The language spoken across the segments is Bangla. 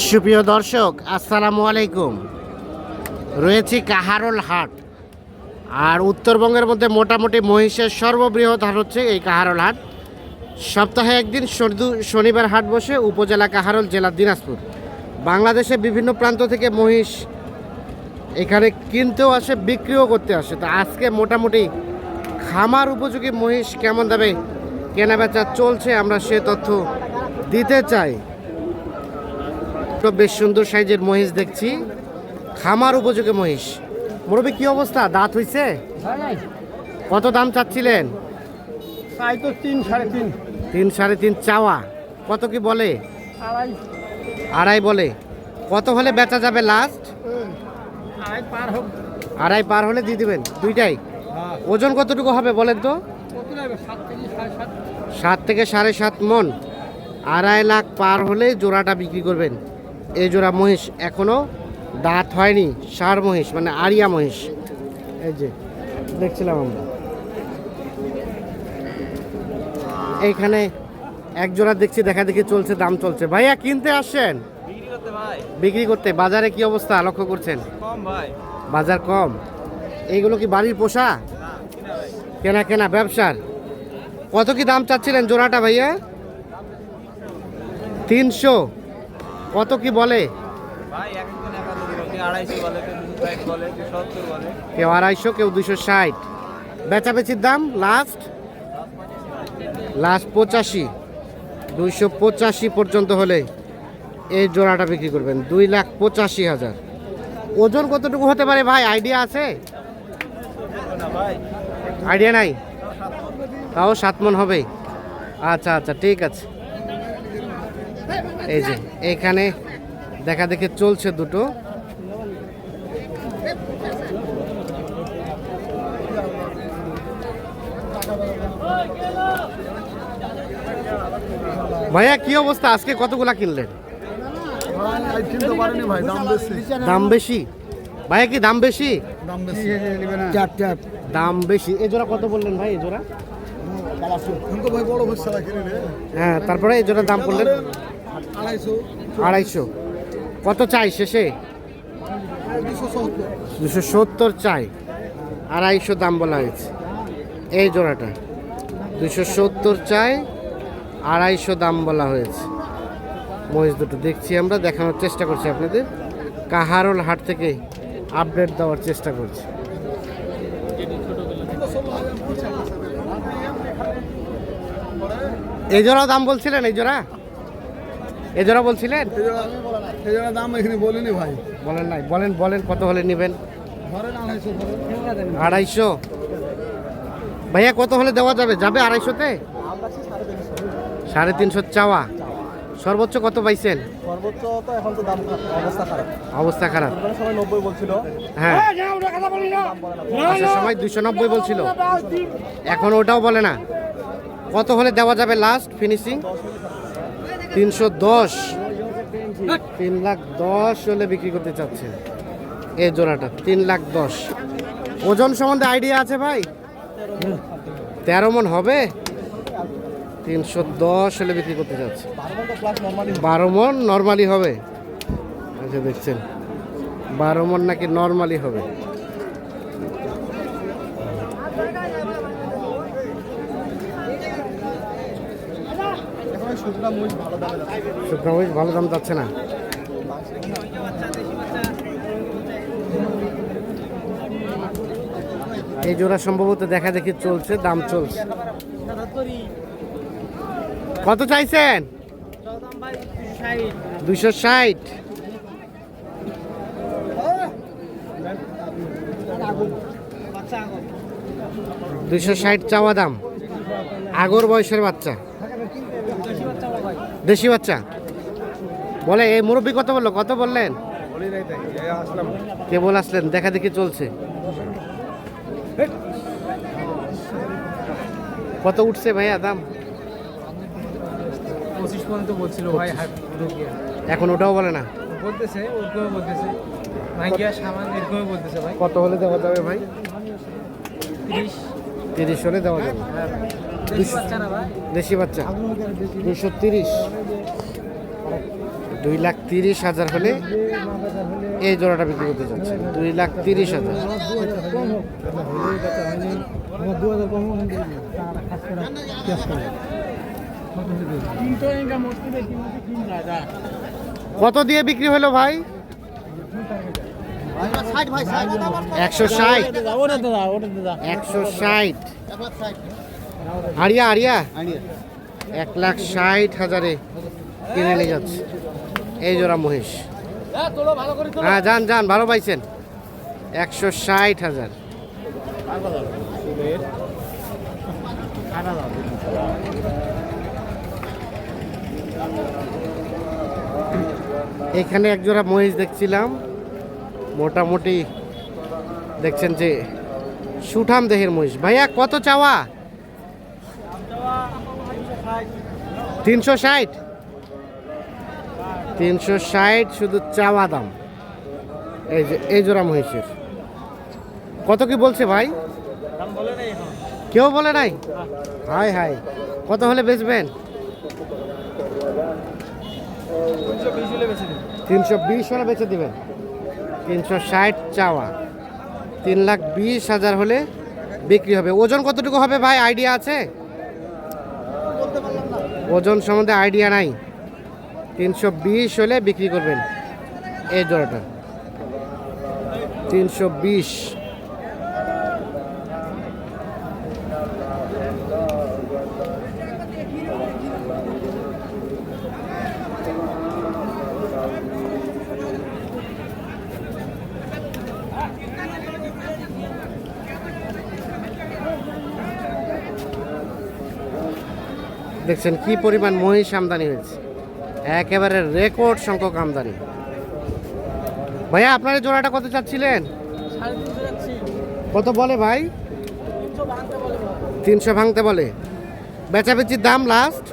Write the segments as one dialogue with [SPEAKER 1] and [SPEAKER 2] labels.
[SPEAKER 1] সুপ্রিয় দর্শক, আসসালামু আলাইকুম। রয়েছি কাহারোল হাট। আর উত্তরবঙ্গের মধ্যে মোটামুটি মহিষের সর্ববৃহৎ হাট হচ্ছে এই কাহারোল হাট। সপ্তাহে একদিন শনিবার হাট বসে উপজেলা কাহারোল, জেলা দিনাজপুর। বাংলাদেশে বিভিন্ন প্রান্ত থেকে মহিষ এখানে কিনতেও আসে, বিক্রিও করতে আসে। তো আজকে মোটামুটি খামার উপযোগী মহিষ কেমন দামে কেনাবেচা চলছে আমরা সে তথ্য দিতে চাই। তো বেশ সুন্দর সাইজের মহিষ দেখছি, খামার উপযোগী মহিষ। মুরব্বী কি অবস্থা, দাঁত হইছে? কত দাম চাচ্ছিলেন?
[SPEAKER 2] তো 3 3.5
[SPEAKER 1] 3 3.5 চাওয়া। কত কি বলে? আড়াই বলে। কত হলে বেচা যাবে লাস্ট? আড়াই পার হলে দিয়ে দিবেন দুইটাই? ওজন কতটুকু হবে বলেন তো? 7 থেকে 7.5 মন। 2.5 লাখ পার হলে জোড়াটা বিক্রি করবেন। এই জোড়া মহিষ এখনো দাঁত হয়নি, ষাঁড় মহিষ মানে আড়িয়া মহিষ। এই যে দেখছিলাম আমরা, এইখানে এক জোড়া দেখছি, দেখা দেখি চলছে, দাম চলছে। ভাইয়া কিনতে আসছেন? বিক্রি করতে। বাজারে কি অবস্থা লক্ষ্য করছেন? বাজার কম। এইগুলো কি বাড়ির পোষা? কেনা কেনা ব্যবসার? কত কি দাম চাচ্ছিলেন জোড়াটা ভাইয়া? 300। কত কি বলে? কেউ 250, কেউ 260। বেচাবেচির দাম লাস্ট 85, 285 পর্যন্ত হলে এই জোড়াটা বিক্রি করবেন। 2,85,000। ওজন কতটুকু হতে পারে ভাই, আইডিয়া আছে? আইডিয়া নাই, তাও 7 মন হবে। আচ্ছা আচ্ছা, ঠিক আছে। এই যে এইখানে দেখা দেখে চলছে দুটো। ভাইয়া কি অবস্থা, আজকে কতগুলা কিনলেন? দাম বেশি ভাইয়া? কি দাম বেশি? দাম বেশি। এই জোড়া কত বললেন ভাই? এই জোড়া হ্যাঁ, তারপরে এই জোড়ার দাম বললেন 250। কত চাই শেষে? 270 চাই, 250 দাম বলা হয়েছে। এই জোড়াটা 270 চাই, 250 দাম বলা হয়েছে। মহিষ দুটো দেখছি আমরা, দেখানোর চেষ্টা করছি আপনাদের। কাহারোল হাট থেকে আপডেট দেওয়ার চেষ্টা করছি। এই জোড়া দাম বলছিলেন? এই জোড়া বলছিলেন?
[SPEAKER 2] দাম এখানে বলিনি ভাই।
[SPEAKER 1] বলেন নাই? বলেন বলেন, কত হলে নেবেন? 250। ভাইয়া কত হলে দেওয়া যাবে? 250-তে? 350 চাওয়া। সর্বোচ্চ কত পাইছেন?
[SPEAKER 2] সর্বোচ্চ তো এখন তো দাম
[SPEAKER 1] অবস্থা খারাপ।
[SPEAKER 2] সবাই 90 বলছিল।
[SPEAKER 1] হ্যাঁ, আসার সময় 290 বলছিল, এখন ওটাও বলে না। কত হলে দেওয়া যাবে লাস্ট ফিনিশিং? 310। 3,10,000 হলে বিক্রি করতে চাচ্ছে এই জোড়াটা। 3,10,000। ওজন সম্বন্ধে আইডিয়া আছে ভাই? 13 মন হবে। 310 হলে বিক্রি করতে চাচ্ছে। 12 মন নর্মালি হবে। আচ্ছা, দেখছেন 12 মন নাকি নর্মালি হবে। শুকনা মরিচ ভালো দাম যাচ্ছে না। এই জোড়া সম্ভবত দেখা দেখি চলছে, দাম চলছে। কত চাইছেন? 260। 260 চাওয়া দাম। আগর বয়সের বাচ্চা, দেশি বাচ্চা বলে। এই মুরব্বী কত বললো? কত বললেন? কেবল আসলেন, দেখা দেখি চলছে। কত উঠছে ভাইয়া দাম?
[SPEAKER 2] 25 পর্যন্ত বলছিল ভাই।
[SPEAKER 1] এখন ওটাও বলে না,
[SPEAKER 2] বলতেছে ওরকমই বলতেছে, ভাইয়া সামান এরকমই বলতেছে ভাই।
[SPEAKER 1] কত হলে দেওয়া যাবে ভাই? 30 হলে দেওয়া যাবে। দেশি বাচ্চা 230। 2,30,000 হলে এই জোড়াটা বিক্রি করতে চাচ্ছে। 2,30,000। কত দিয়ে বিক্রি হলো ভাই? 160। 160। আরিয়া আরিয়া 1,60,000 কিনে নিয়ে যাচ্ছে এই জোড়া মহিষ। হ্যাঁ যান যান, ভালো পাইছেন। 160,000। এখানে এক জোড়া মহিষ দেখছিলাম, মোটামুটি দেখছেন যে সুঠাম দেহের মহিষ। ভাইয়া কত চাওয়া? 360। 360 শুধু চাওয়া দাম। এই যে এই জোড়া মহিষের কত কি বলছে ভাই? কেউ বলে নাই? হাই হাই, কত হলে বেচবেন? 320 হলে বেচে দিবেন। 360 চাওয়া, 3,20,000 হলে বিক্রি হবে। ওজন কতটুকু হবে ভাই, আইডিয়া আছে? ওজন সম্বন্ধে আইডিয়া নাই। 320 হলে বিক্রি করবেন এই জোড়াটা। 320। দেখছেন কি পরিমাণ মহিষ আমদানি হয়েছে, একেবারে রেকর্ড সংখ্যক আমদানি। ভাইয়া আপনার এই জোড়াটা কত চাচ্ছিলেন? কত বলে ভাই? 300 ভাঙতে বলে। বেচাবেচির দাম লাস্ট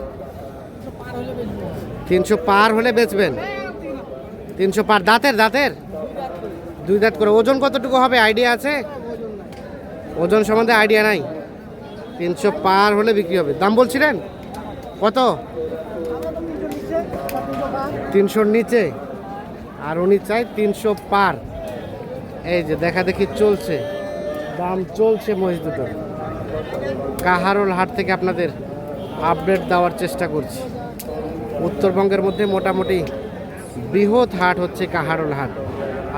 [SPEAKER 1] 300 পার হলে বেচবেন। 300 পার। দাঁতের দাঁতের 2 দাঁত করে। ওজন কতটুকু হবে আইডিয়া আছে? ওজন সম্বন্ধে আইডিয়া নাই। 300 পার হলে বিক্রি হবে। দাম বলছিলেন কত? 300-র নিচে। আর উনি চাই 300 পার। এই যে দেখা দেখি চলছে, দাম চলছে মহিষ দুটোর। কাহারোল হাট থেকে আপনাদের আপডেট দেওয়ার চেষ্টা করছি। উত্তরবঙ্গের মধ্যে মোটামুটি বৃহৎ হাট হচ্ছে কাহারোল হাট।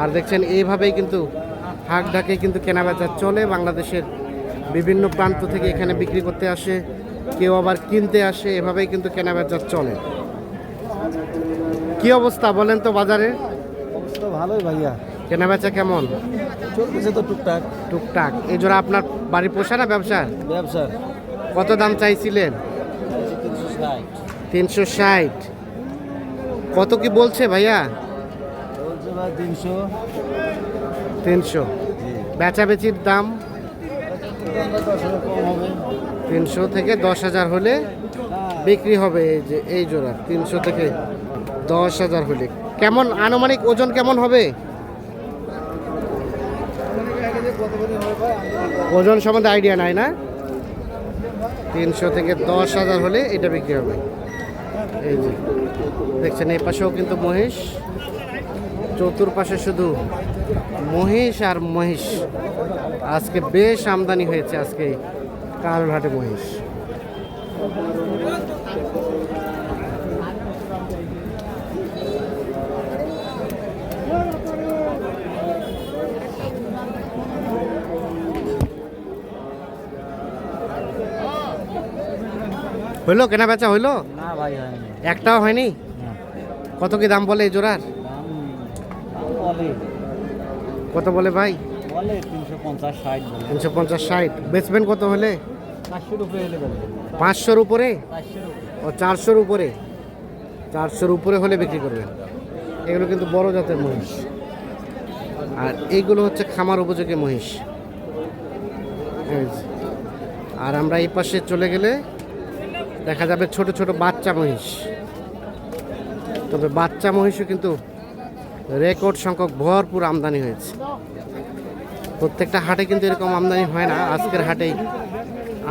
[SPEAKER 1] আর দেখছেন এইভাবেই কিন্তু হাট ডাকে কিন্তু কেনাবেচা চলে। বাংলাদেশের বিভিন্ন প্রান্ত থেকে এখানে বিক্রি করতে আসে, কেউ আবার কিনতে আসে, এভাবেই কিন্তু কেনাবেচা চলে। কি অবস্থা বলেন তো বাজারে?
[SPEAKER 2] অবস্থা ভালোই ভাইয়া।
[SPEAKER 1] কেনাবেচা কেমন
[SPEAKER 2] চলতেছে তো টুকটাক।
[SPEAKER 1] টুকটাক। এই জোড়া আপনার বাড়ি পোষা না ব্যবসার?
[SPEAKER 2] ব্যবসার।
[SPEAKER 1] কত দাম চাইছিলেন? 360। কত কি বলছে ভাইয়া?
[SPEAKER 2] বলছে ভাই 300।
[SPEAKER 1] 300। বেচাবেচির দাম
[SPEAKER 2] কম হবে।
[SPEAKER 1] 300 থেকে 10,000 হলে বিক্রি হবে। এই যে এই জোড়া 300 থেকে 10,000 হলে। কেমন আনুমানিক ওজন কেমন হবে? ওজন সম্বন্ধে আইডিয়া নাই না? 300 থেকে 10,000 হলে এটা বিক্রি হবে। এই যে দেখছেন এই পাশেও কিন্তু মহিষ, চতুর্পাশে শুধু মহিষ আর মহিষ। আজকে বেশ আমদানি হয়েছে আজকে কাহারোল হাটে মহিষ। হইলো কেনা বেচা হইলো?
[SPEAKER 2] না ভাই হয়নি।
[SPEAKER 1] একটাও হয়নি? কত কি দাম বলে এই জোড়ার?
[SPEAKER 2] বলে
[SPEAKER 1] কত বলে ভাই?
[SPEAKER 2] বলে 350-60 বলে।
[SPEAKER 1] 350-60। বেচবেন কত হলে?
[SPEAKER 2] 400 উপরে হলে বলে।
[SPEAKER 1] 500-র উপরে?
[SPEAKER 2] 400
[SPEAKER 1] ও 400-র উপরে। 400-র উপরে হলে বিক্রি করবেন। এগুলো কিন্তু বড় জাতের মহিষ, আর এইগুলো হচ্ছে খামার উপযোগী মহিষ। এই যে। আর আমরা এই পাশে চলে গেলে দেখা যাবে ছোট ছোট বাচ্চা মহিষ। তবে বাচ্চা মহিষও কিন্তু রেকর্ড সংখ্যক ভরপুর আমদানি হয়েছে। প্রত্যেকটা হাটে কিন্তু এরকম আমদানি হয় না, আজকের হাটেই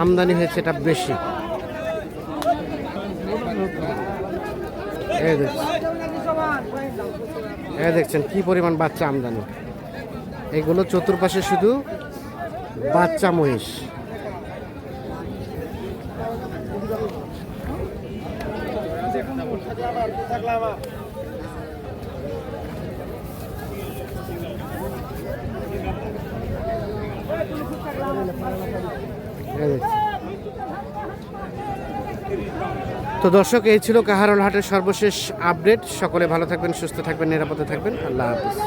[SPEAKER 1] আমদানি হয়েছে এটা বেশি। এই দেখছি এই দেখছেন কি পরিমাণ বাচ্চা আমদানি, এগুলো চতুর্পাশে শুধু বাচ্চা মহিষ। এই দেখছেন। তো দর্শক, এই ছিল কাহারোল হাটের সর্বশেষ আপডেট। সকলে ভালো থাকবেন, সুস্থ থাকবেন, নিরাপদে থাকবেন। আল্লাহ হাফিজ।